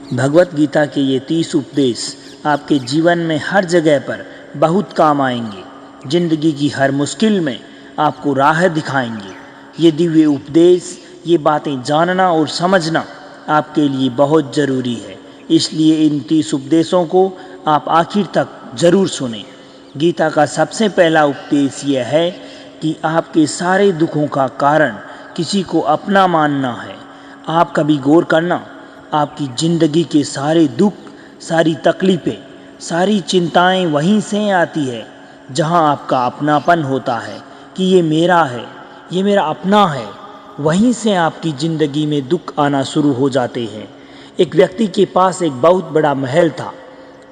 भगवत गीता के ये 30 उपदेश आपके जीवन में हर जगह पर बहुत काम आएंगे। जिंदगी की हर मुश्किल में आपको राह दिखाएंगे। ये दिव्य उपदेश, ये बातें जानना और समझना आपके लिए बहुत ज़रूरी है। इसलिए इन 30 उपदेशों को आप आखिर तक ज़रूर सुनें। गीता का सबसे पहला उपदेश यह है कि आपके सारे दुखों का कारण किसी को अपना मानना है। आप कभी गौर करना, आपकी ज़िंदगी के सारे दुख, सारी तकलीफ़ें, सारी चिंताएं वहीं से आती है जहां आपका अपनापन होता है कि ये मेरा है, ये मेरा अपना है। वहीं से आपकी ज़िंदगी में दुख आना शुरू हो जाते हैं। एक व्यक्ति के पास एक बहुत बड़ा महल था।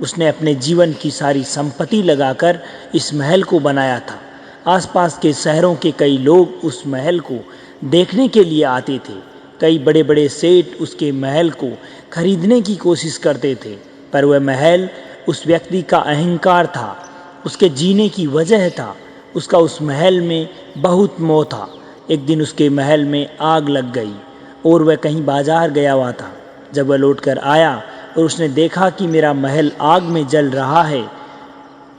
उसने अपने जीवन की सारी संपत्ति लगाकर इस महल को बनाया था। आसपास के शहरों के कई लोग उस महल को देखने के लिए आते थे। कई बड़े बड़े सेठ उसके महल को खरीदने की कोशिश करते थे, पर वह महल उस व्यक्ति का अहंकार था, उसके जीने की वजह था। उसका उस महल में बहुत मोह था। एक दिन उसके महल में आग लग गई और वह कहीं बाजार गया हुआ था। जब वह लौटकर आया और उसने देखा कि मेरा महल आग में जल रहा है,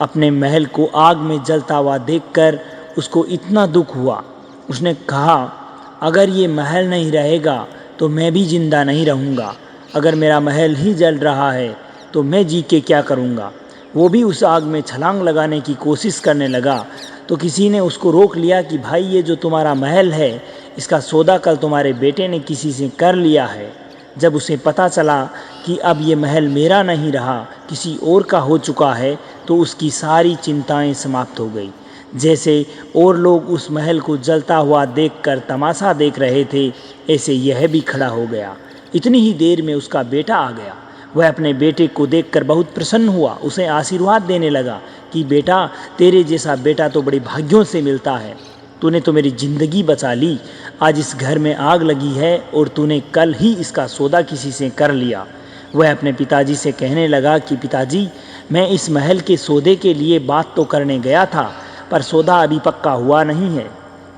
अपने महल को आग में जलता हुआ देखकर उसको इतना दुख हुआ। उसने कहा, अगर ये महल नहीं रहेगा तो मैं भी जिंदा नहीं रहूँगा। अगर मेरा महल ही जल रहा है तो मैं जी के क्या करूँगा। वो भी उस आग में छलांग लगाने की कोशिश करने लगा तो किसी ने उसको रोक लिया कि भाई, ये जो तुम्हारा महल है, इसका सौदा कल तुम्हारे बेटे ने किसी से कर लिया है। जब उसे पता चला कि अब ये महल मेरा नहीं रहा, किसी और का हो चुका है, तो उसकी सारी चिंताएं समाप्त हो गई। जैसे और लोग उस महल को जलता हुआ देखकर तमाशा देख रहे थे, ऐसे यह भी खड़ा हो गया। इतनी ही देर में उसका बेटा आ गया। वह अपने बेटे को देखकर बहुत प्रसन्न हुआ, उसे आशीर्वाद देने लगा कि बेटा, तेरे जैसा बेटा तो बड़े भाग्यों से मिलता है। तूने तो मेरी ज़िंदगी बचा ली। आज इस घर में आग लगी है और तूने कल ही इसका सौदा किसी से कर लिया। वह अपने पिताजी से कहने लगा कि पिताजी, मैं इस महल के सौदे के लिए बात तो करने गया था, पर सौदा अभी पक्का हुआ नहीं है।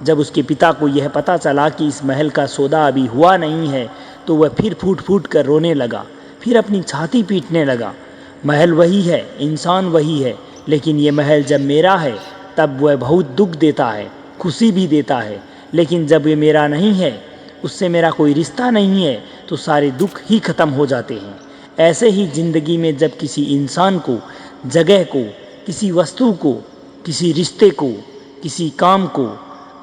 जब उसके पिता को यह पता चला कि इस महल का सौदा अभी हुआ नहीं है, तो वह फिर फूट फूट कर रोने लगा, फिर अपनी छाती पीटने लगा। महल वही है, इंसान वही है, लेकिन ये महल जब मेरा है तब वह बहुत दुख देता है, खुशी भी देता है। लेकिन जब ये मेरा नहीं है, उससे मेरा कोई रिश्ता नहीं है, तो सारे दुख ही ख़त्म हो जाते हैं। ऐसे ही ज़िंदगी में जब किसी इंसान को, जगह को, किसी वस्तु को, किसी रिश्ते को, किसी काम को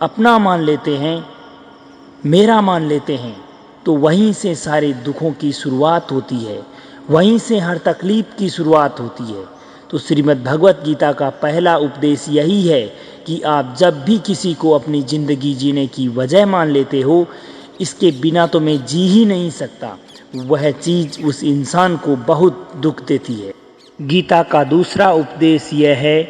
अपना मान लेते हैं, मेरा मान लेते हैं, तो वहीं से सारे दुखों की शुरुआत होती है, वहीं से हर तकलीफ़ की शुरुआत होती है। तो श्रीमद् भगवत गीता का पहला उपदेश यही है कि आप जब भी किसी को अपनी ज़िंदगी जीने की वजह मान लेते हो, इसके बिना तो मैं जी ही नहीं सकता, वह चीज़ उस इंसान को बहुत दुख देती है। गीता का दूसरा उपदेश यह है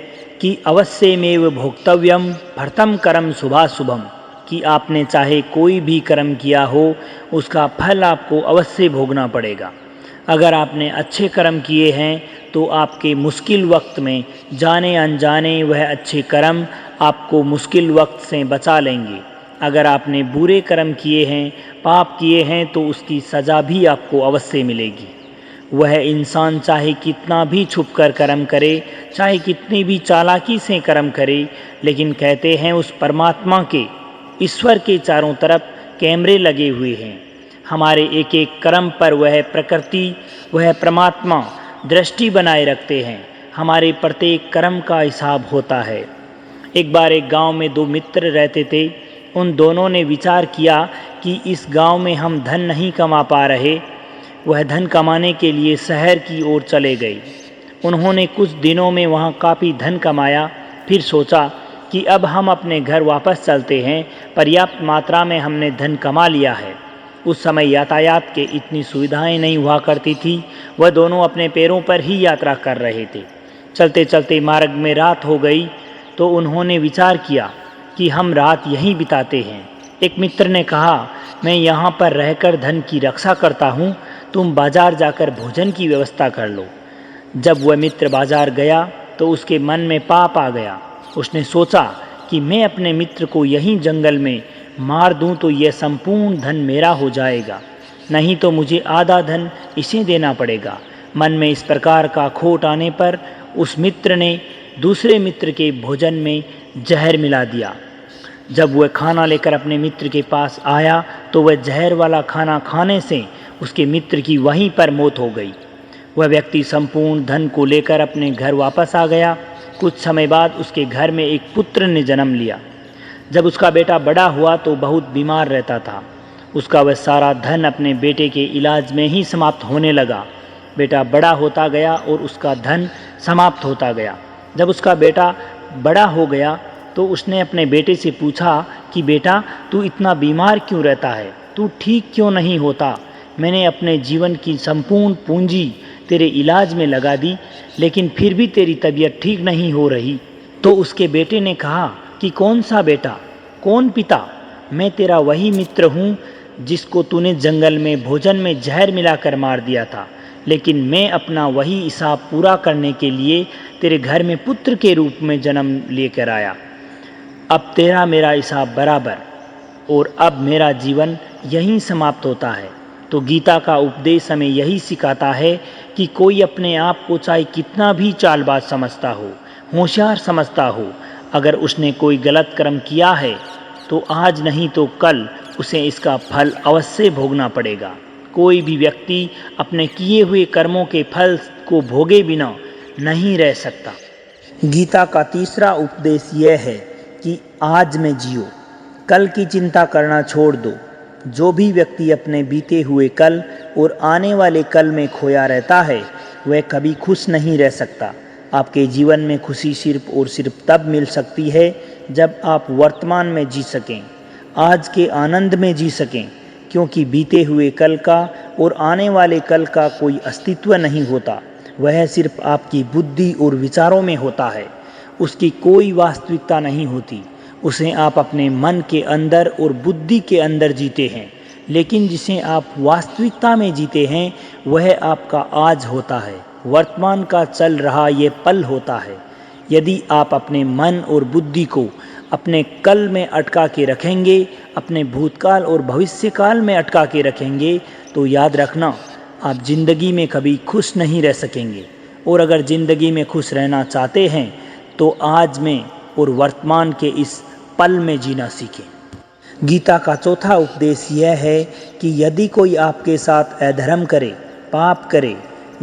कि अवश्यमेव भोक्तव्यम भर्तम कर्म शुभाशुभम, कि आपने चाहे कोई भी कर्म किया हो, उसका फल आपको अवश्य भोगना पड़ेगा। अगर आपने अच्छे कर्म किए हैं तो आपके मुश्किल वक्त में जाने अनजाने वह अच्छे कर्म आपको मुश्किल वक्त से बचा लेंगे। अगर आपने बुरे कर्म किए हैं, पाप किए हैं, तो उसकी सज़ा भी आपको अवश्य मिलेगी। वह इंसान चाहे कितना भी छुपकर कर्म करे, चाहे कितनी भी चालाकी से कर्म करे, लेकिन कहते हैं उस परमात्मा के, ईश्वर के चारों तरफ कैमरे लगे हुए हैं। हमारे एक एक कर्म पर वह प्रकृति, वह परमात्मा दृष्टि बनाए रखते हैं। हमारे प्रत्येक कर्म का हिसाब होता है। एक बार एक गांव में दो मित्र रहते थे। उन दोनों ने विचार किया कि इस गांव में हम धन नहीं कमा पा रहे। वह धन कमाने के लिए शहर की ओर चले गए। उन्होंने कुछ दिनों में वहां काफ़ी धन कमाया। फिर सोचा कि अब हम अपने घर वापस चलते हैं, पर्याप्त मात्रा में हमने धन कमा लिया है। उस समय यातायात के इतनी सुविधाएं नहीं हुआ करती थी। वह दोनों अपने पैरों पर ही यात्रा कर रहे थे। चलते चलते मार्ग में रात हो गई तो उन्होंने विचार किया कि हम रात यहीं बिताते हैं। एक मित्र ने कहा, मैं यहाँ पर रहकर धन की रक्षा करता हूँ, तुम बाजार जाकर भोजन की व्यवस्था कर लो। जब वह मित्र बाजार गया तो उसके मन में पाप आ गया। उसने सोचा कि मैं अपने मित्र को यहीं जंगल में मार दूं तो यह संपूर्ण धन मेरा हो जाएगा। नहीं तो मुझे आधा धन इसे देना पड़ेगा। मन में इस प्रकार का खोट आने पर उस मित्र ने दूसरे मित्र के भोजन में जहर मिला दिया। जब वह खाना लेकर अपने मित्र के पास आया तो वह जहर वाला खाना खाने से उसके मित्र की वहीं पर मौत हो गई। वह व्यक्ति संपूर्ण धन को लेकर अपने घर वापस आ गया। कुछ समय बाद उसके घर में एक पुत्र ने जन्म लिया। जब उसका बेटा बड़ा हुआ तो बहुत बीमार रहता था। उसका वह सारा धन अपने बेटे के इलाज में ही समाप्त होने लगा। बेटा बड़ा होता गया और उसका धन समाप्त होता गया। जब उसका बेटा बड़ा हो गया तो उसने अपने बेटे से पूछा कि बेटा, तू इतना बीमार क्यों रहता है? तू ठीक क्यों नहीं होता? मैंने अपने जीवन की संपूर्ण पूंजी तेरे इलाज में लगा दी, लेकिन फिर भी तेरी तबीयत ठीक नहीं हो रही। तो उसके बेटे ने कहा कि कौन सा बेटा, कौन पिता? मैं तेरा वही मित्र हूँ जिसको तूने जंगल में भोजन में जहर मिलाकर मार दिया था, लेकिन मैं अपना वही हिसाब पूरा करने के लिए तेरे घर में पुत्र के रूप में जन्म लेकर आया। अब तेरा मेरा हिसाब बराबर, और अब मेरा जीवन यहीं समाप्त होता है। तो गीता का उपदेश हमें यही सिखाता है कि कोई अपने आप को चाहे कितना भी चालबाज समझता हो, होशियार समझता हो, अगर उसने कोई गलत कर्म किया है तो आज नहीं तो कल उसे इसका फल अवश्य भोगना पड़ेगा। कोई भी व्यक्ति अपने किए हुए कर्मों के फल को भोगे बिना नहीं रह सकता। गीता का तीसरा उपदेश यह है कि आज में जियो, कल की चिंता करना छोड़ दो। जो भी व्यक्ति अपने बीते हुए कल और आने वाले कल में खोया रहता है वह कभी खुश नहीं रह सकता। आपके जीवन में खुशी सिर्फ और सिर्फ तब मिल सकती है जब आप वर्तमान में जी सकें, आज के आनंद में जी सकें, क्योंकि बीते हुए कल का और आने वाले कल का कोई अस्तित्व नहीं होता। वह सिर्फ आपकी बुद्धि और विचारों में होता है। उसकी कोई वास्तविकता नहीं होती। उसे आप अपने मन के अंदर और बुद्धि के अंदर जीते हैं, लेकिन जिसे आप वास्तविकता में जीते हैं वह आपका आज होता है, वर्तमान का चल रहा ये पल होता है। यदि आप अपने मन और बुद्धि को अपने कल में अटका के रखेंगे, अपने भूतकाल और भविष्यकाल में अटका के रखेंगे, तो याद रखना आप जिंदगी में कभी खुश नहीं रह सकेंगे। और अगर ज़िंदगी में खुश रहना चाहते हैं तो आज में और वर्तमान के इस पल में जीना सीखें। गीता का चौथा उपदेश यह है कि यदि कोई आपके साथ अधर्म करे, पाप करे,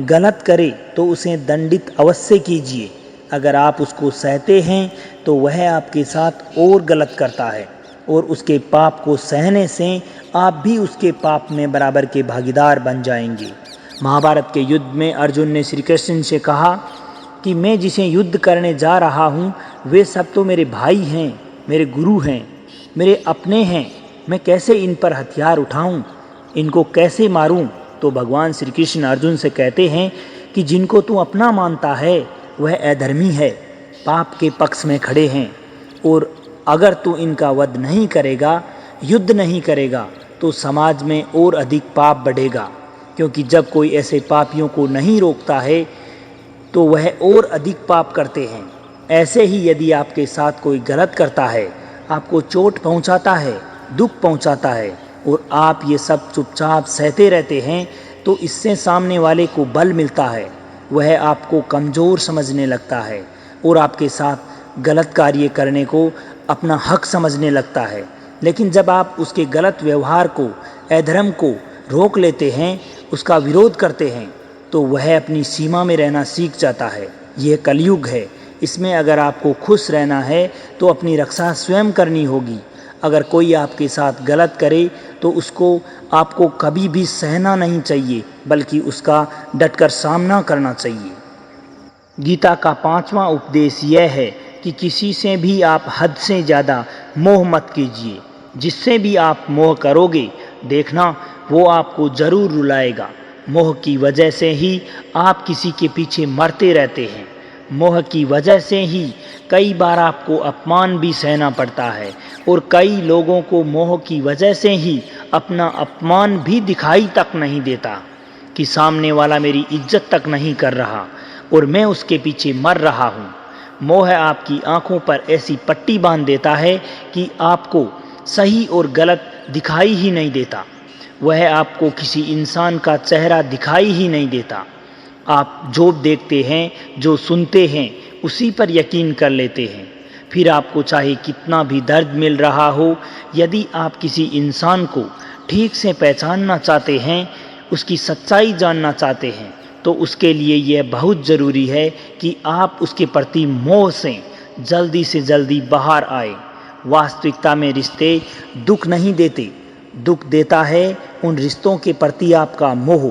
गलत करे तो उसे दंडित अवश्य कीजिए। अगर आप उसको सहते हैं तो वह आपके साथ और गलत करता है, और उसके पाप को सहने से आप भी उसके पाप में बराबर के भागीदार बन जाएंगे। महाभारत के युद्ध में अर्जुन ने श्री कृष्ण से कहा कि मैं जिसे युद्ध करने जा रहा हूँ वे सब तो मेरे भाई हैं, मेरे गुरु हैं, मेरे अपने हैं। मैं कैसे इन पर हथियार उठाऊं, इनको कैसे मारूं? तो भगवान श्री कृष्ण अर्जुन से कहते हैं कि जिनको तू अपना मानता है वह अधर्मी है, पाप के पक्ष में खड़े हैं, और अगर तू इनका वध नहीं करेगा, युद्ध नहीं करेगा, तो समाज में और अधिक पाप बढ़ेगा। क्योंकि जब कोई ऐसे पापियों को नहीं रोकता है तो वह और अधिक पाप करते हैं। ऐसे ही यदि आपके साथ कोई गलत करता है, आपको चोट पहुंचाता है, दुख पहुंचाता है, और आप ये सब चुपचाप सहते रहते हैं, तो इससे सामने वाले को बल मिलता है। वह आपको कमज़ोर समझने लगता है और आपके साथ गलत कार्य करने को अपना हक समझने लगता है। लेकिन जब आप उसके गलत व्यवहार को, अधर्म को रोक लेते हैं, उसका विरोध करते हैं, तो वह अपनी सीमा में रहना सीख जाता है। यह कलयुग है। इसमें अगर आपको खुश रहना है तो अपनी रक्षा स्वयं करनी होगी। अगर कोई आपके साथ गलत करे तो उसको आपको कभी भी सहना नहीं चाहिए, बल्कि उसका डटकर सामना करना चाहिए। गीता का पांचवा उपदेश यह है कि किसी से भी आप हद से ज़्यादा मोह मत कीजिए। जिससे भी आप मोह करोगे, देखना वो आपको ज़रूर रुलाएगा। मोह की वजह से ही आप किसी के पीछे मरते रहते हैं। मोह की वजह से ही कई बार आपको अपमान भी सहना पड़ता है, और कई लोगों को मोह की वजह से ही अपना अपमान भी दिखाई तक नहीं देता कि सामने वाला मेरी इज्जत तक नहीं कर रहा और मैं उसके पीछे मर रहा हूँ। मोह आपकी आंखों पर ऐसी पट्टी बांध देता है कि आपको सही और गलत दिखाई ही नहीं देता। वह आपको किसी इंसान का चेहरा दिखाई ही नहीं देता। आप जो देखते हैं, जो सुनते हैं, उसी पर यकीन कर लेते हैं। फिर आपको चाहे कितना भी दर्द मिल रहा हो, यदि आप किसी इंसान को ठीक से पहचानना चाहते हैं, उसकी सच्चाई जानना चाहते हैं, तो उसके लिए यह बहुत ज़रूरी है कि आप उसके प्रति मोह से जल्दी बाहर आए। वास्तविकता में रिश्ते दुख नहीं देते, दुख देता है उन रिश्तों के प्रति आपका मोह।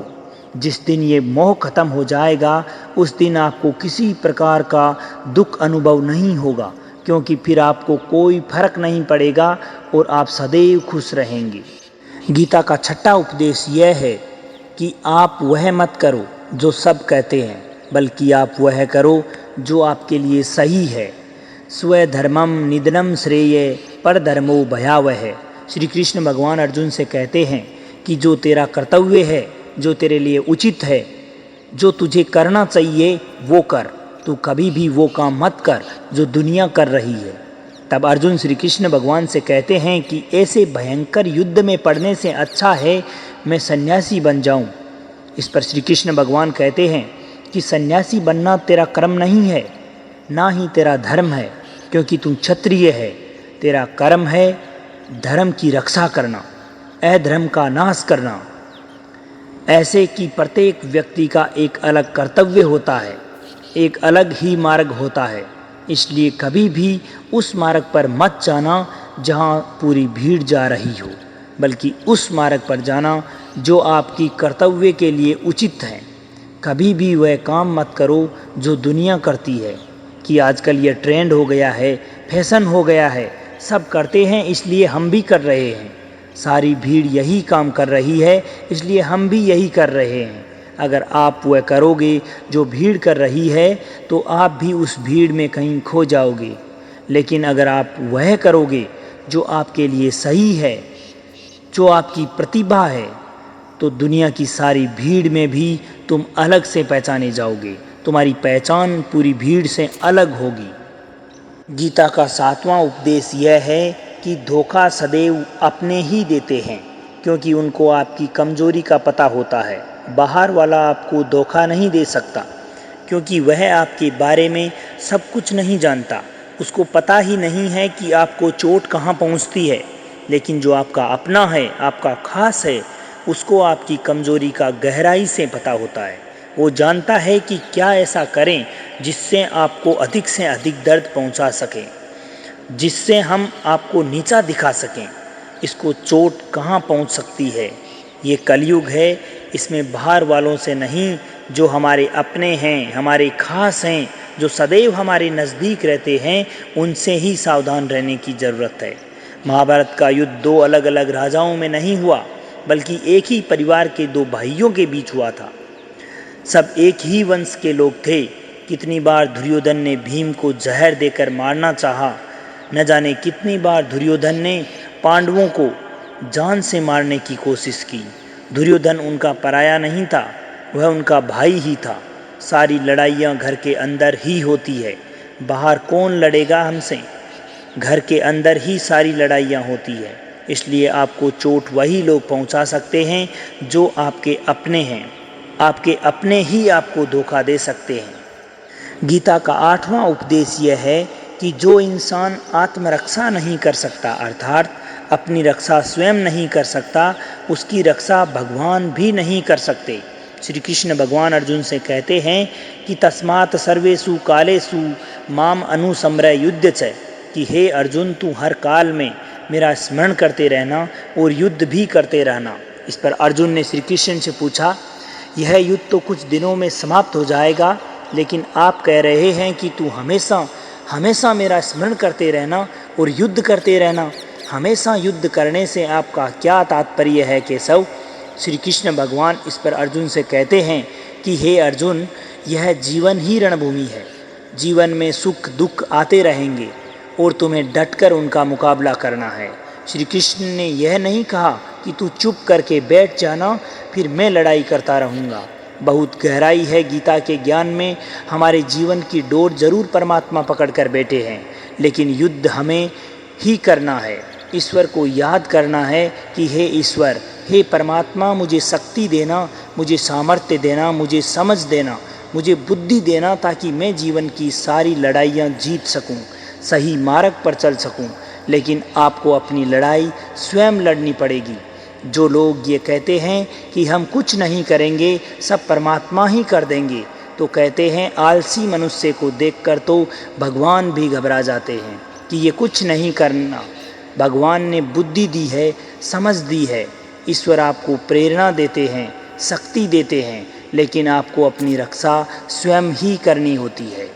जिस दिन ये मोह खत्म हो जाएगा, उस दिन आपको किसी प्रकार का दुख अनुभव नहीं होगा, क्योंकि फिर आपको कोई फर्क नहीं पड़ेगा और आप सदैव खुश रहेंगे। गीता का छठा उपदेश यह है कि आप वह मत करो जो सब कहते हैं, बल्कि आप वह करो जो आपके लिए सही है। स्वधर्मम निधनम श्रेय परधर्मो भयावह। श्री कृष्ण भगवान अर्जुन से कहते हैं कि जो तेरा कर्तव्य है, जो तेरे लिए उचित है, जो तुझे करना चाहिए वो कर। तू कभी भी वो काम मत कर जो दुनिया कर रही है। तब अर्जुन श्री कृष्ण भगवान से कहते हैं कि ऐसे भयंकर युद्ध में पड़ने से अच्छा है मैं सन्यासी बन जाऊं। इस पर श्री कृष्ण भगवान कहते हैं कि सन्यासी बनना तेरा कर्म नहीं है, ना ही तेरा धर्म है, क्योंकि तू क्षत्रिय है। तेरा कर्म है धर्म की रक्षा करना, अधर्म का नाश करना। ऐसे कि प्रत्येक व्यक्ति का एक अलग कर्तव्य होता है, एक अलग ही मार्ग होता है। इसलिए कभी भी उस मार्ग पर मत जाना जहाँ पूरी भीड़ जा रही हो, बल्कि उस मार्ग पर जाना जो आपकी कर्तव्य के लिए उचित है। कभी भी वह काम मत करो जो दुनिया करती है, कि आजकल यह ट्रेंड हो गया है, फैशन हो गया है, सब करते हैं इसलिए हम भी कर रहे हैं। सारी भीड़ यही काम कर रही है, इसलिए हम भी यही कर रहे हैं। अगर आप वह करोगे जो भीड़ कर रही है, तो आप भी उस भीड़ में कहीं खो जाओगे। लेकिन अगर आप वह करोगे जो आपके लिए सही है, जो आपकी प्रतिभा है, तो दुनिया की सारी भीड़ में भी तुम अलग से पहचाने जाओगे। तुम्हारी पहचान पूरी भीड़ से अलग होगी। गीता का सातवां उपदेश यह है कि धोखा सदैव अपने ही देते हैं, क्योंकि उनको आपकी कमजोरी का पता होता है। बाहर वाला आपको धोखा नहीं दे सकता, क्योंकि वह आपके बारे में सब कुछ नहीं जानता। उसको पता ही नहीं है कि आपको चोट कहाँ पहुँचती है। लेकिन जो आपका अपना है, आपका खास है, उसको आपकी कमजोरी का गहराई से पता होता है। वो जानता है कि क्या ऐसा करें जिससे आपको अधिक से अधिक दर्द पहुंचा सकें, जिससे हम आपको नीचा दिखा सकें। इसको चोट कहाँ पहुंच सकती है। ये कलयुग है, इसमें बाहर वालों से नहीं, जो हमारे अपने हैं, हमारे खास हैं, जो सदैव हमारे नज़दीक रहते हैं, उनसे ही सावधान रहने की ज़रूरत है। महाभारत का युद्ध दो अलग अलग राजाओं में नहीं हुआ, बल्कि एक ही परिवार के दो भाइयों के बीच हुआ था। सब एक ही वंश के लोग थे। कितनी बार दुर्योधन ने भीम को जहर देकर मारना चाहा, न जाने कितनी बार दुर्योधन ने पांडवों को जान से मारने की कोशिश की। दुर्योधन उनका पराया नहीं था, वह उनका भाई ही था। सारी लड़ाइयाँ घर के अंदर ही होती है, बाहर कौन लड़ेगा हमसे। घर के अंदर ही सारी लड़ाइयाँ होती है। इसलिए आपको चोट वही लोग पहुंचा सकते हैं जो आपके अपने हैं। आपके अपने ही आपको धोखा दे सकते हैं। गीता का आठवां उपदेश यह है कि जो इंसान आत्मरक्षा नहीं कर सकता, अर्थात अपनी रक्षा स्वयं नहीं कर सकता, उसकी रक्षा भगवान भी नहीं कर सकते। श्री कृष्ण भगवान अर्जुन से कहते हैं कि तस्मात् सर्वेषु कालेषु माम अनुसम्रय युद्ध च, कि हे अर्जुन, तू हर काल में मेरा स्मरण करते रहना और युद्ध भी करते रहना। इस पर अर्जुन ने श्री कृष्ण से पूछा, यह युद्ध तो कुछ दिनों में समाप्त हो जाएगा, लेकिन आप कह रहे हैं कि तू हमेशा हमेशा मेरा स्मरण करते रहना और युद्ध करते रहना। हमेशा युद्ध करने से आपका क्या तात्पर्य है केशव। श्री कृष्ण भगवान इस पर अर्जुन से कहते हैं कि हे अर्जुन, यह जीवन ही रणभूमि है। जीवन में सुख दुख आते रहेंगे और तुम्हें डटकर उनका मुकाबला करना है। श्री कृष्ण ने यह नहीं कहा कि तू चुप करके बैठ जाना, फिर मैं लड़ाई करता रहूँगा। बहुत गहराई है गीता के ज्ञान में। हमारे जीवन की डोर जरूर परमात्मा पकड़ कर बैठे हैं, लेकिन युद्ध हमें ही करना है। ईश्वर को याद करना है कि हे ईश्वर, हे परमात्मा, मुझे शक्ति देना, मुझे सामर्थ्य देना, मुझे समझ देना, मुझे बुद्धि देना, ताकि मैं जीवन की सारी लड़ाइयाँ जीत सकूं, सही मार्ग पर चल सकूं। लेकिन आपको अपनी लड़ाई स्वयं लड़नी पड़ेगी। जो लोग ये कहते हैं कि हम कुछ नहीं करेंगे, सब परमात्मा ही कर देंगे, तो कहते हैं आलसी मनुष्य को देखकर तो भगवान भी घबरा जाते हैं कि ये कुछ नहीं करना। भगवान ने बुद्धि दी है, समझ दी है। ईश्वर आपको प्रेरणा देते हैं, शक्ति देते हैं, लेकिन आपको अपनी रक्षा स्वयं ही करनी होती है।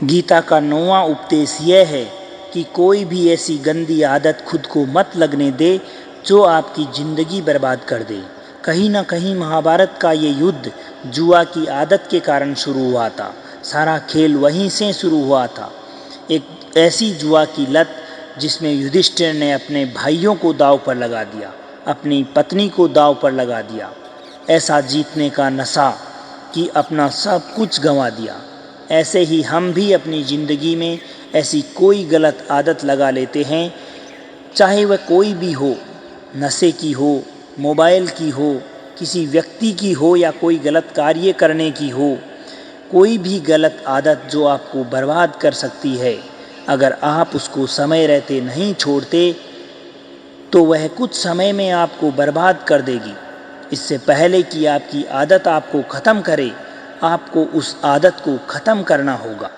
गीता का 9वां उपदेश यह है कि कोई भी ऐसी गंदी आदत खुद को मत लगने दे जो आपकी ज़िंदगी बर्बाद कर दे। कहीं ना कहीं महाभारत का ये युद्ध जुआ की आदत के कारण शुरू हुआ था। सारा खेल वहीं से शुरू हुआ था। एक ऐसी जुआ की लत जिसमें युधिष्ठिर ने अपने भाइयों को दांव पर लगा दिया, अपनी पत्नी को दांव पर लगा दिया। ऐसा जीतने का नशा कि अपना सब कुछ गंवा दिया। ऐसे ही हम भी अपनी ज़िंदगी में ऐसी कोई गलत आदत लगा लेते हैं, चाहे वह कोई भी हो, नशे की हो, मोबाइल की हो, किसी व्यक्ति की हो, या कोई गलत कार्य करने की हो। कोई भी गलत आदत जो आपको बर्बाद कर सकती है, अगर आप उसको समय रहते नहीं छोड़ते तो वह कुछ समय में आपको बर्बाद कर देगी। इससे पहले कि आपकी आदत आपको ख़त्म करे, आपको उस आदत को ख़त्म करना होगा।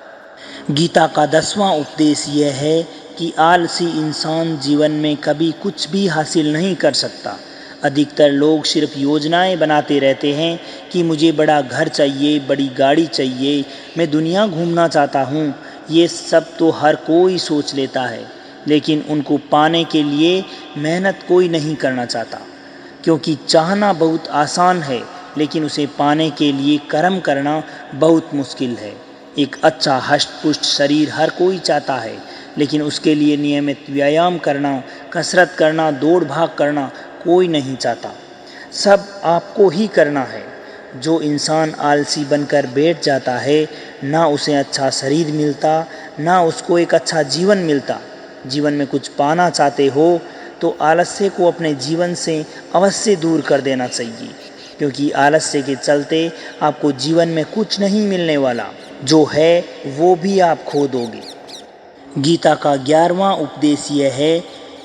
गीता का 10वां उपदेश यह है कि आलसी इंसान जीवन में कभी कुछ भी हासिल नहीं कर सकता। अधिकतर लोग सिर्फ योजनाएं बनाते रहते हैं कि मुझे बड़ा घर चाहिए, बड़ी गाड़ी चाहिए, मैं दुनिया घूमना चाहता हूँ। ये सब तो हर कोई सोच लेता है, लेकिन उनको पाने के लिए मेहनत कोई नहीं करना चाहता, क्योंकि चाहना बहुत आसान है, लेकिन उसे पाने के लिए कर्म करना बहुत मुश्किल है। एक अच्छा हष्ट-पुष्ट शरीर हर कोई चाहता है, लेकिन उसके लिए नियमित व्यायाम करना, कसरत करना, दौड़ भाग करना कोई नहीं चाहता। सब आपको ही करना है। जो इंसान आलसी बनकर बैठ जाता है, ना उसे अच्छा शरीर मिलता, ना उसको एक अच्छा जीवन मिलता। जीवन में कुछ पाना चाहते हो तो आलस्य को अपने जीवन से अवश्य दूर कर देना चाहिए, क्योंकि आलस्य के चलते आपको जीवन में कुछ नहीं मिलने वाला। जो है वो भी आप खो दोगे। गीता का 11वां उपदेश यह है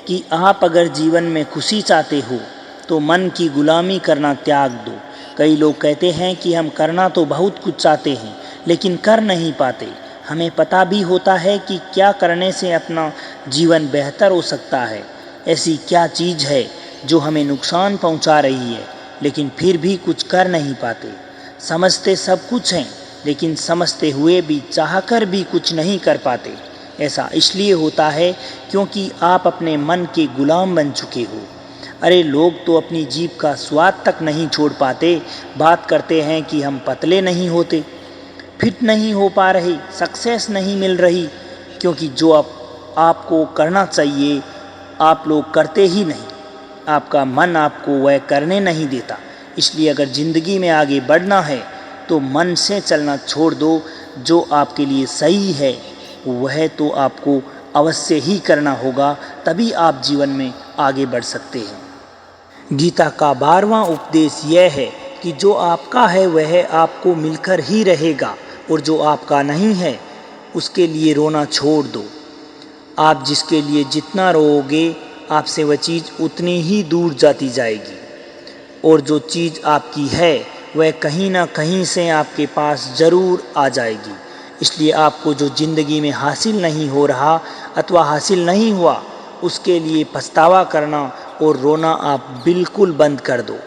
कि आप अगर जीवन में खुशी चाहते हो तो मन की गुलामी करना त्याग दो। कई लोग कहते हैं कि हम करना तो बहुत कुछ चाहते हैं, लेकिन कर नहीं पाते। हमें पता भी होता है कि क्या करने से अपना जीवन बेहतर हो सकता है। ऐसी क्या चीज़ है जो हमें नुकसान पहुंचा रही है, लेकिन फिर भी कुछ कर नहीं पाते। समझते सब कुछ हैं, लेकिन समझते हुए भी चाहकर भी कुछ नहीं कर पाते। ऐसा इसलिए होता है क्योंकि आप अपने मन के गुलाम बन चुके हो। अरे लोग तो अपनी जीभ का स्वाद तक नहीं छोड़ पाते। बात करते हैं कि हम पतले नहीं होते, फिट नहीं हो पा रहे, सक्सेस नहीं मिल रही, क्योंकि जो आपको करना चाहिए आप लोग करते ही नहीं। आपका मन आपको वह करने नहीं देता। इसलिए अगर ज़िंदगी में आगे बढ़ना है तो मन से चलना छोड़ दो। जो आपके लिए सही है वह तो आपको अवश्य ही करना होगा, तभी आप जीवन में आगे बढ़ सकते हैं। गीता का 12वां उपदेश यह है कि जो आपका है वह आपको मिलकर ही रहेगा, और जो आपका नहीं है उसके लिए रोना छोड़ दो। आप जिसके लिए जितना रोओगे आपसे वह चीज़ उतनी ही दूर जाती जाएगी, और जो चीज़ आपकी है वह कहीं ना कहीं से आपके पास ज़रूर आ जाएगी। इसलिए आपको जो ज़िंदगी में हासिल नहीं हो रहा अथवा हासिल नहीं हुआ उसके लिए पछतावा करना और रोना आप बिल्कुल बंद कर दो।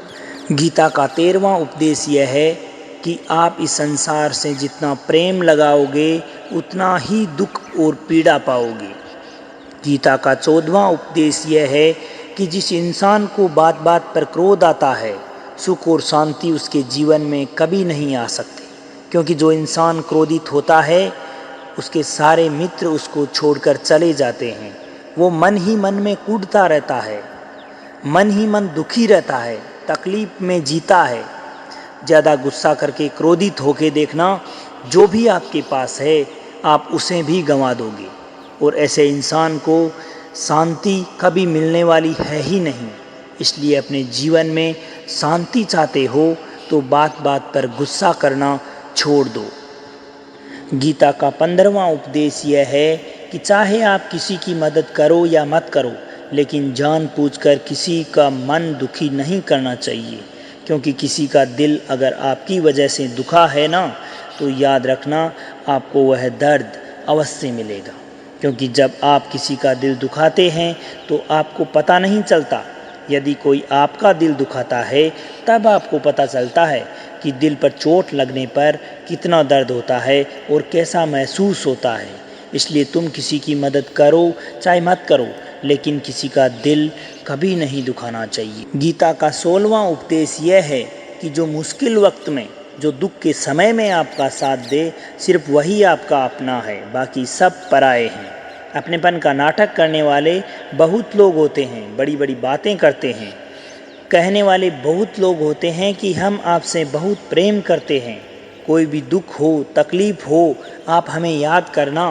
गीता का 13वां उपदेश यह है कि आप इस संसार से जितना प्रेम लगाओगे उतना ही दुख और पीड़ा पाओगे। गीता का 14वां उपदेश यह है कि जिस इंसान को बात बात पर क्रोध आता है, सुख और शांति उसके जीवन में कभी नहीं आ सकते, क्योंकि जो इंसान क्रोधित होता है उसके सारे मित्र उसको छोड़कर चले जाते हैं। वो मन ही मन में कूदता रहता है, मन ही मन दुखी रहता है, तकलीफ में जीता है। ज़्यादा गुस्सा करके क्रोधित होके देखना, जो भी आपके पास है आप उसे भी गंवा दोगे, और ऐसे इंसान को शांति कभी मिलने वाली है ही नहीं। इसलिए अपने जीवन में शांति चाहते हो तो बात बात पर गुस्सा करना छोड़ दो। गीता का 15वां उपदेश यह है कि चाहे आप किसी की मदद करो या मत करो, लेकिन जानबूझकर किसी का मन दुखी नहीं करना चाहिए, क्योंकि किसी का दिल अगर आपकी वजह से दुखा है ना, तो याद रखना आपको वह दर्द अवश्य मिलेगा। क्योंकि जब आप किसी का दिल दुखाते हैं तो आपको पता नहीं चलता। यदि कोई आपका दिल दुखाता है तब आपको पता चलता है कि दिल पर चोट लगने पर कितना दर्द होता है और कैसा महसूस होता है। इसलिए तुम किसी की मदद करो चाहे मत करो, लेकिन किसी का दिल कभी नहीं दुखाना चाहिए। गीता का 16वां उपदेश यह है कि जो मुश्किल वक्त में, जो दुख के समय में आपका साथ दे, सिर्फ वही आपका अपना है, बाकी सब पराए हैं। अपनेपन का नाटक करने वाले बहुत लोग होते हैं, बड़ी बड़ी बातें करते हैं, कहने वाले बहुत लोग होते हैं कि हम आपसे बहुत प्रेम करते हैं। कोई भी दुख हो, तकलीफ हो, आप हमें याद करना।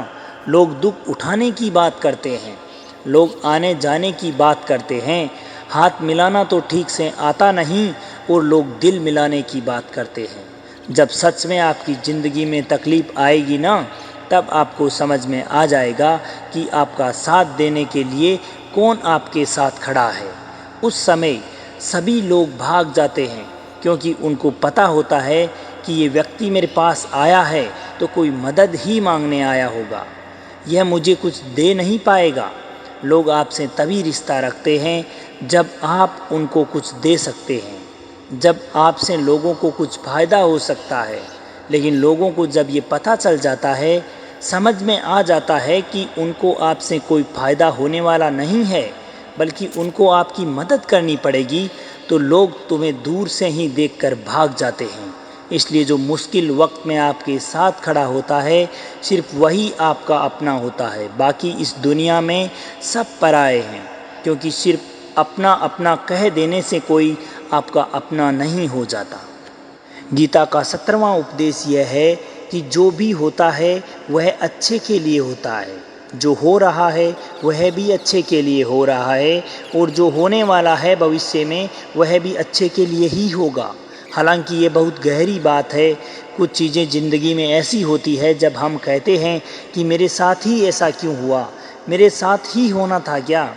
लोग दुख उठाने की बात करते हैं, लोग आने जाने की बात करते हैं, हाथ मिलाना तो ठीक से आता नहीं, और लोग दिल मिलाने की बात करते हैं। जब सच में आपकी ज़िंदगी में तकलीफ़ आएगी ना, तब आपको समझ में आ जाएगा कि आपका साथ देने के लिए कौन आपके साथ खड़ा है। उस समय सभी लोग भाग जाते हैं, क्योंकि उनको पता होता है कि ये व्यक्ति मेरे पास आया है तो कोई मदद ही मांगने आया होगा, यह मुझे कुछ दे नहीं पाएगा। लोग आपसे तभी रिश्ता रखते हैं जब आप उनको कुछ दे सकते हैं, जब आपसे लोगों को कुछ फ़ायदा हो सकता है। लेकिन लोगों को जब ये पता चल जाता है, समझ में आ जाता है कि उनको आपसे कोई फ़ायदा होने वाला नहीं है, बल्कि उनको आपकी मदद करनी पड़ेगी, तो लोग तुम्हें दूर से ही देखकर भाग जाते हैं। इसलिए जो मुश्किल वक्त में आपके साथ खड़ा होता है, सिर्फ वही आपका अपना होता है, बाकी इस दुनिया में सब पराए हैं। क्योंकि सिर्फ अपना अपना कह देने से कोई आपका अपना नहीं हो जाता। गीता का 17वां उपदेश यह है कि जो भी होता है वह अच्छे के लिए होता है, जो हो रहा है वह भी अच्छे के लिए हो रहा है, और जो होने वाला है भविष्य में वह भी अच्छे के लिए ही होगा। हालांकि ये बहुत गहरी बात है। कुछ चीज़ें ज़िंदगी में ऐसी होती है जब हम कहते हैं कि मेरे साथ ही ऐसा क्यों हुआ, मेरे साथ ही होना था क्या,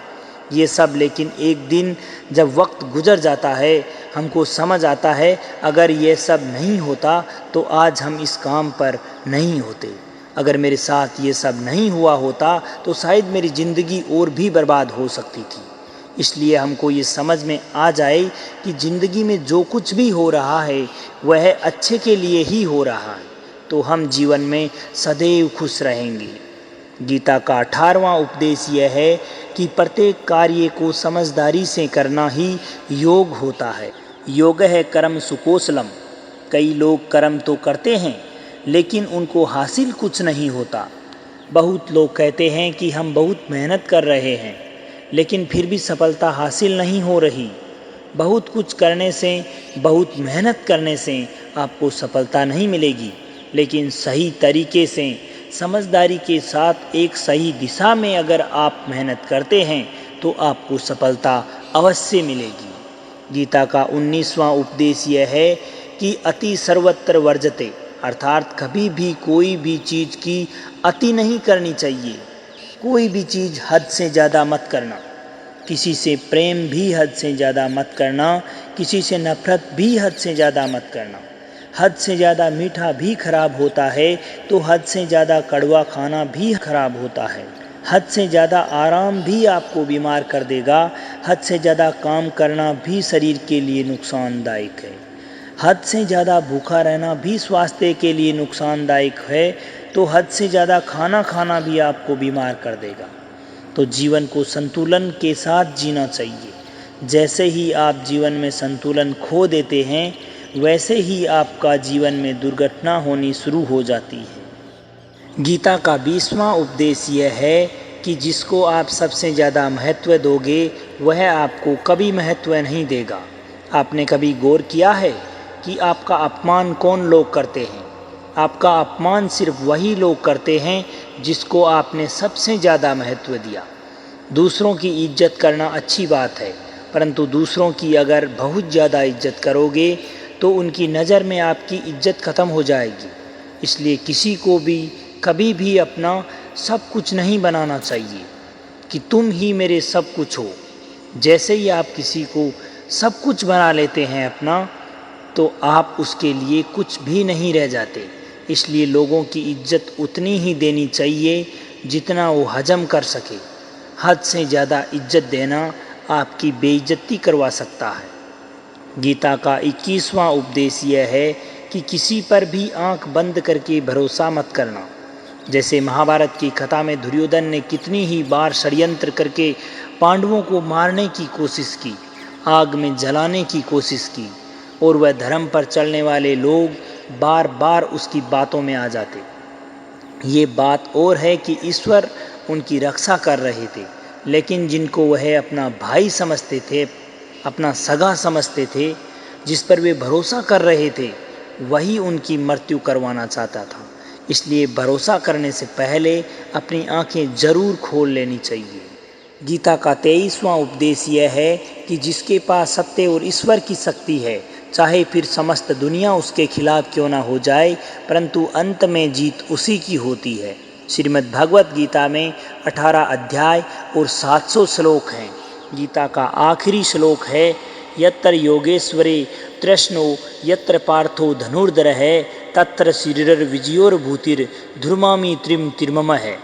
ये सब। लेकिन एक दिन जब वक्त गुजर जाता है, हमको समझ आता है अगर ये सब नहीं होता तो आज हम इस काम पर नहीं होते। अगर मेरे साथ ये सब नहीं हुआ होता तो शायद मेरी ज़िंदगी और भी बर्बाद हो सकती थी। इसलिए हमको ये समझ में आ जाए कि ज़िंदगी में जो कुछ भी हो रहा है वह अच्छे के लिए ही हो रहा है, तो हम जीवन में सदैव खुश रहेंगे। गीता का 18वां उपदेश यह है कि प्रत्येक कार्य को समझदारी से करना ही योग होता है। योग है कर्म सुकौशलम। कई लोग कर्म तो करते हैं लेकिन उनको हासिल कुछ नहीं होता। बहुत लोग कहते हैं कि हम बहुत मेहनत कर रहे हैं, लेकिन फिर भी सफलता हासिल नहीं हो रही। बहुत कुछ करने से, बहुत मेहनत करने से आपको सफलता नहीं मिलेगी, लेकिन सही तरीके से, समझदारी के साथ, एक सही दिशा में अगर आप मेहनत करते हैं तो आपको सफलता अवश्य मिलेगी। गीता का 19वां उपदेश यह है कि अति सर्वत्र वर्जते, अर्थात कभी भी कोई भी चीज़ की अति नहीं करनी चाहिए। कोई भी चीज़ हद से ज़्यादा मत करना। किसी से प्रेम भी हद से ज़्यादा मत करना, किसी से नफरत भी हद से ज़्यादा मत करना। हद से ज़्यादा मीठा भी खराब होता है, तो हद से ज़्यादा कड़वा खाना भी खराब होता है। हद से ज़्यादा आराम भी आपको बीमार कर देगा। हद से ज़्यादा काम करना भी शरीर के लिए नुकसानदायक है। हद से ज़्यादा भूखा रहना भी स्वास्थ्य के लिए नुकसानदायक है, तो हद से ज़्यादा खाना खाना भी आपको बीमार कर देगा। तो जीवन को संतुलन के साथ जीना चाहिए। जैसे ही आप जीवन में संतुलन खो देते हैं, वैसे ही आपका जीवन में दुर्घटना होनी शुरू हो जाती है। गीता का 20वां उपदेश यह है कि जिसको आप सबसे ज़्यादा महत्व दोगे वह आपको कभी महत्व नहीं देगा। आपने कभी गौर किया है कि आपका अपमान कौन लोग करते हैं? आपका अपमान सिर्फ वही लोग करते हैं जिसको आपने सबसे ज़्यादा महत्व दिया। दूसरों की इज्जत करना अच्छी बात है, परंतु दूसरों की अगर बहुत ज़्यादा इज्जत करोगे तो उनकी नज़र में आपकी इज्जत ख़त्म हो जाएगी। इसलिए किसी को भी कभी भी अपना सब कुछ नहीं बनाना चाहिए कि तुम ही मेरे सब कुछ हो। जैसे ही आप किसी को सब कुछ बना लेते हैं अपना, तो आप उसके लिए कुछ भी नहीं रह जाते। इसलिए लोगों की इज्जत उतनी ही देनी चाहिए जितना वो हजम कर सके। हद से ज़्यादा इज्जत देना आपकी बेइज्जती करवा सकता है। गीता का 21वां उपदेश यह है कि किसी पर भी आंख बंद करके भरोसा मत करना। जैसे महाभारत की कथा में दुर्योधन ने कितनी ही बार षड्यंत्र करके पांडवों को मारने की कोशिश की, आग में जलाने की कोशिश की, और वह धर्म पर चलने वाले लोग बार बार उसकी बातों में आ जाते। ये बात और है कि ईश्वर उनकी रक्षा कर रहे थे, लेकिन जिनको वह अपना भाई समझते थे, अपना सगा समझते थे, जिस पर वे भरोसा कर रहे थे, वही उनकी मृत्यु करवाना चाहता था। इसलिए भरोसा करने से पहले अपनी आंखें जरूर खोल लेनी चाहिए। गीता का 23वां उपदेश यह है कि जिसके पास सत्य और ईश्वर की शक्ति है, चाहे फिर समस्त दुनिया उसके खिलाफ क्यों ना हो जाए, परंतु अंत में जीत उसी की होती है। श्रीमद् भगवत गीता में 18 अध्याय और 700 श्लोक हैं। गीता का आखिरी श्लोक है, यत्र योगेश्वरे तृष्णो यत्र पार्थो धनुर्धरः तत्र शरीरविजयोर्भूतिर् धूर्मामि त्रिम तिर्मम है।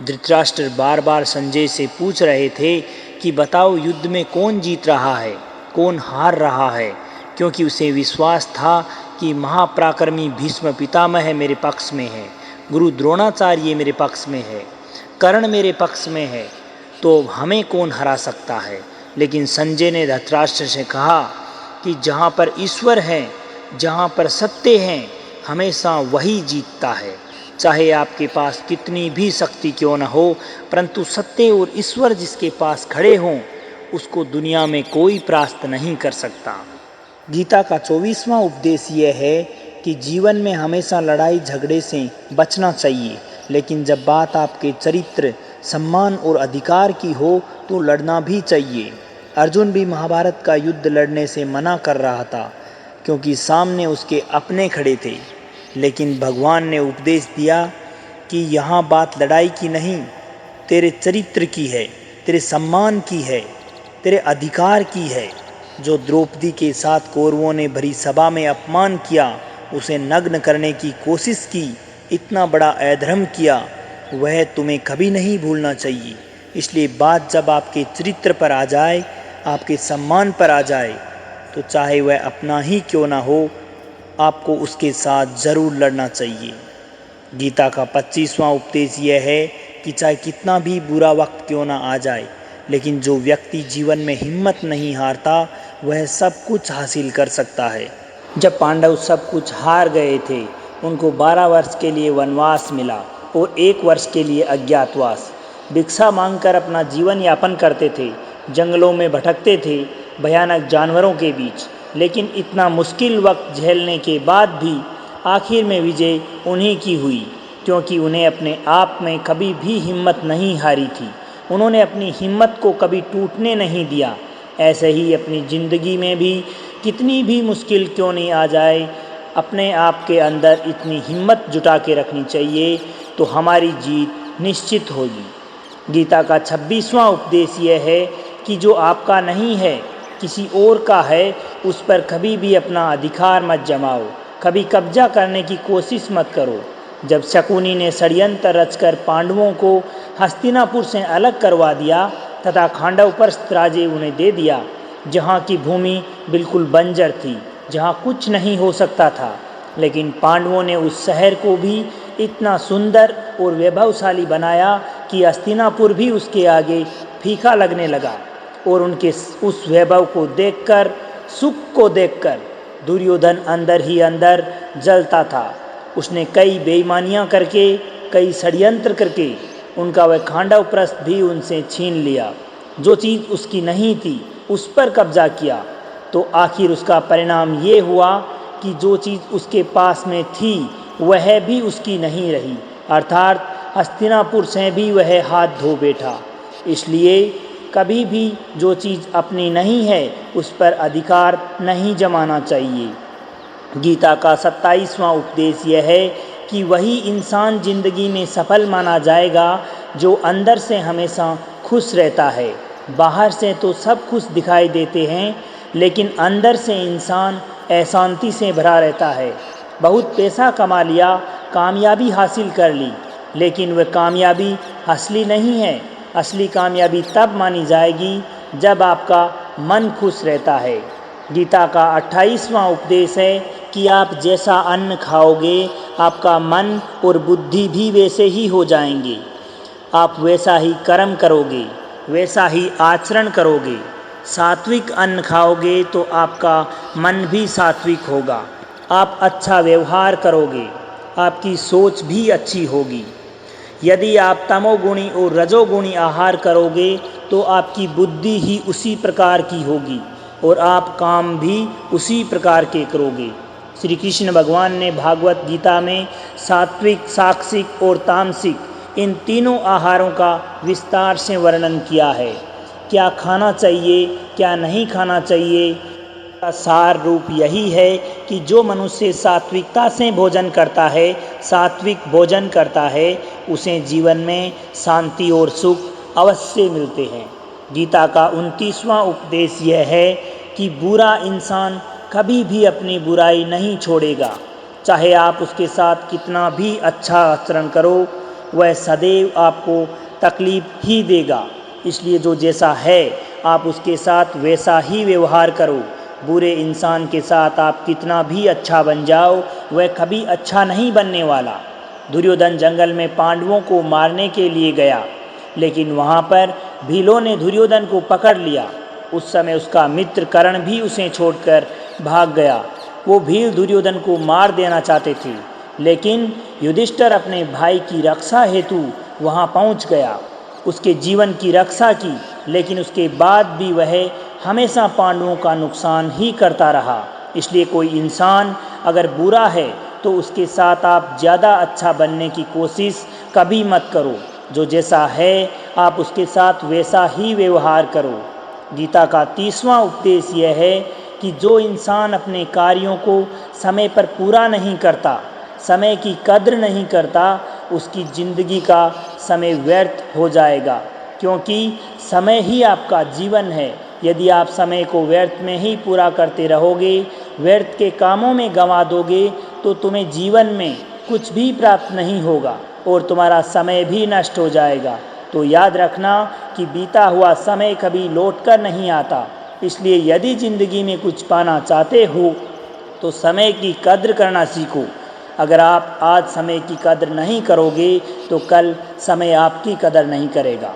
धृतराष्ट्र बार बार संजय से पूछ रहे थे कि बताओ युद्ध में कौन जीत रहा है, कौन हार रहा है, क्योंकि उसे विश्वास था कि महापराक्रमी भीष्म पितामह मेरे पक्ष में है, गुरु द्रोणाचार्य मेरे पक्ष में है, कर्ण मेरे पक्ष में है, तो हमें कौन हरा सकता है। लेकिन संजय ने धृतराष्ट्र से कहा कि जहाँ पर ईश्वर है, जहाँ पर सत्य है, हमेशा वही जीतता है। चाहे आपके पास कितनी भी शक्ति क्यों न हो, परंतु सत्य और ईश्वर जिसके पास खड़े हों, उसको दुनिया में कोई परास्त नहीं कर सकता। गीता का 24वां उपदेश यह है कि जीवन में हमेशा लड़ाई झगड़े से बचना चाहिए, लेकिन जब बात आपके चरित्र, सम्मान और अधिकार की हो तो लड़ना भी चाहिए। अर्जुन भी महाभारत का युद्ध लड़ने से मना कर रहा था, क्योंकि सामने उसके अपने खड़े थे, लेकिन भगवान ने उपदेश दिया कि यहाँ बात लड़ाई की नहीं, तेरे चरित्र की है, तेरे सम्मान की है, तेरे अधिकार की है। जो द्रौपदी के साथ कौरवों ने भरी सभा में अपमान किया, उसे नग्न करने की कोशिश की, इतना बड़ा अधर्म किया, वह तुम्हें कभी नहीं भूलना चाहिए। इसलिए बात जब आपके चरित्र पर आ जाए, आपके सम्मान पर आ जाए, तो चाहे वह अपना ही क्यों ना हो, आपको उसके साथ ज़रूर लड़ना चाहिए। गीता का 25वां उपदेश यह है कि चाहे कितना भी बुरा वक्त क्यों ना आ जाए, लेकिन जो व्यक्ति जीवन में हिम्मत नहीं हारता, वह सब कुछ हासिल कर सकता है। जब पांडव सब कुछ हार गए थे, उनको 12 वर्ष के लिए वनवास मिला और 1 वर्ष के लिए अज्ञातवास। भिक्षा मांगकर अपना जीवन यापन करते थे, जंगलों में भटकते थे, भयानक जानवरों के बीच। लेकिन इतना मुश्किल वक्त झेलने के बाद भी आखिर में विजय उन्हीं की हुई, क्योंकि उन्हें अपने आप में कभी भी हिम्मत नहीं हारी थी। उन्होंने अपनी हिम्मत को कभी टूटने नहीं दिया। ऐसे ही अपनी ज़िंदगी में भी कितनी भी मुश्किल क्यों नहीं आ जाए, अपने आप के अंदर इतनी हिम्मत जुटा के रखनी चाहिए, तो हमारी जीत निश्चित होगी। गीता का 26वां उपदेश यह है कि जो आपका नहीं है, किसी और का है, उस पर कभी भी अपना अधिकार मत जमाओ, कभी कब्जा करने की कोशिश मत करो। जब शकुनी ने षड्यंत्र रचकर पांडवों को हस्तिनापुर से अलग करवा दिया तथा खांडवप्रस्थ राज्य उन्हें दे दिया, जहाँ की भूमि बिल्कुल बंजर थी, जहाँ कुछ नहीं हो सकता था, लेकिन पांडवों ने उस शहर को भी इतना सुंदर और वैभवशाली बनाया कि हस्तिनापुर भी उसके आगे फीका लगने लगा। और उनके उस वैभव को देखकर, सुख को देखकर दुर्योधन अंदर ही अंदर जलता था। उसने कई बेईमानियां करके, कई षड्यंत्र करके उनका वह खांडवप्रस्थ भी उनसे छीन लिया। जो चीज़ उसकी नहीं थी, उस पर कब्जा किया। तो आखिर उसका परिणाम ये हुआ कि जो चीज़ उसके पास में थी, वह भी उसकी नहीं रही, अर्थात हस्तिनापुर से भी वह हाथ धो बैठा। इसलिए कभी भी जो चीज़ अपनी नहीं है उस पर अधिकार नहीं जमाना चाहिए। गीता का 27वां उपदेश यह है कि वही इंसान ज़िंदगी में सफल माना जाएगा जो अंदर से हमेशा खुश रहता है। बाहर से तो सब खुश दिखाई देते हैं, लेकिन अंदर से इंसान अशांति से भरा रहता है। बहुत पैसा कमा लिया, कामयाबी हासिल कर ली, लेकिन वह कामयाबी असली नहीं है। असली कामयाबी तब मानी जाएगी जब आपका मन खुश रहता है। गीता का 28वां उपदेश है कि आप जैसा अन्न खाओगे आपका मन और बुद्धि भी वैसे ही हो जाएंगे। आप वैसा ही कर्म करोगे, वैसा ही आचरण करोगे। सात्विक अन्न खाओगे तो आपका मन भी सात्विक होगा। आप अच्छा व्यवहार करोगे, आपकी सोच भी अच्छी होगी। यदि आप तमोगुणी और रजोगुणी आहार करोगे तो आपकी बुद्धि ही उसी प्रकार की होगी और आप काम भी उसी प्रकार के करोगे। श्री कृष्ण भगवान ने भागवत गीता में सात्विक, सात्विक और तामसिक इन तीनों आहारों का विस्तार से वर्णन किया है। क्या खाना चाहिए, क्या नहीं खाना चाहिए, का सार रूप यही है कि जो मनुष्य सात्विकता से भोजन करता है, सात्विक भोजन करता है, उसे जीवन में शांति और सुख अवश्य मिलते हैं। गीता का 29वां उपदेश यह है कि बुरा इंसान कभी भी अपनी बुराई नहीं छोड़ेगा। चाहे आप उसके साथ कितना भी अच्छा आचरण करो, वह सदैव आपको तकलीफ ही देगा। इसलिए जो जैसा है आप उसके साथ वैसा ही व्यवहार करो। बुरे इंसान के साथ आप कितना भी अच्छा बन जाओ, वह कभी अच्छा नहीं बनने वाला। दुर्योधन जंगल में पांडवों को मारने के लिए गया, लेकिन वहाँ पर भीलों ने दुर्योधन को पकड़ लिया। उस समय उसका मित्र कर्ण भी उसे छोड़कर भाग गया। वो भील दुर्योधन को मार देना चाहते थे, लेकिन युधिष्ठिर अपने भाई की रक्षा हेतु वहाँ पहुँच गया, उसके जीवन की रक्षा की, लेकिन उसके बाद भी वह हमेशा पांडवों का नुकसान ही करता रहा। इसलिए कोई इंसान अगर बुरा है तो उसके साथ आप ज़्यादा अच्छा बनने की कोशिश कभी मत करो। जो जैसा है आप उसके साथ वैसा ही व्यवहार करो। गीता का 30वां उपदेश यह है कि जो इंसान अपने कार्यों को समय पर पूरा नहीं करता, समय की कद्र नहीं करता, उसकी ज़िंदगी का समय व्यर्थ हो जाएगा, क्योंकि समय ही आपका जीवन है। यदि आप समय को व्यर्थ में ही पूरा करते रहोगे, व्यर्थ के कामों में गंवा दोगे, तो तुम्हें जीवन में कुछ भी प्राप्त नहीं होगा और तुम्हारा समय भी नष्ट हो जाएगा। तो याद रखना कि बीता हुआ समय कभी लौट कर नहीं आता। इसलिए यदि ज़िंदगी में कुछ पाना चाहते हो तो समय की कद्र करना सीखो। अगर आप आज समय की कद्र नहीं करोगे तो कल समय आपकी कदर नहीं करेगा।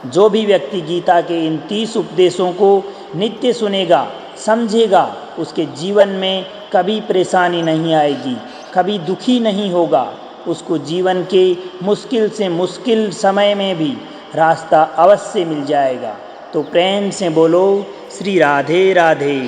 जो भी व्यक्ति गीता के इन 30 उपदेशों को नित्य सुनेगा, समझेगा, उसके जीवन में कभी परेशानी नहीं आएगी, कभी दुखी नहीं होगा। उसको जीवन के मुश्किल से मुश्किल समय में भी रास्ता अवश्य मिल जाएगा। तो प्रेम से बोलो श्री राधे राधे।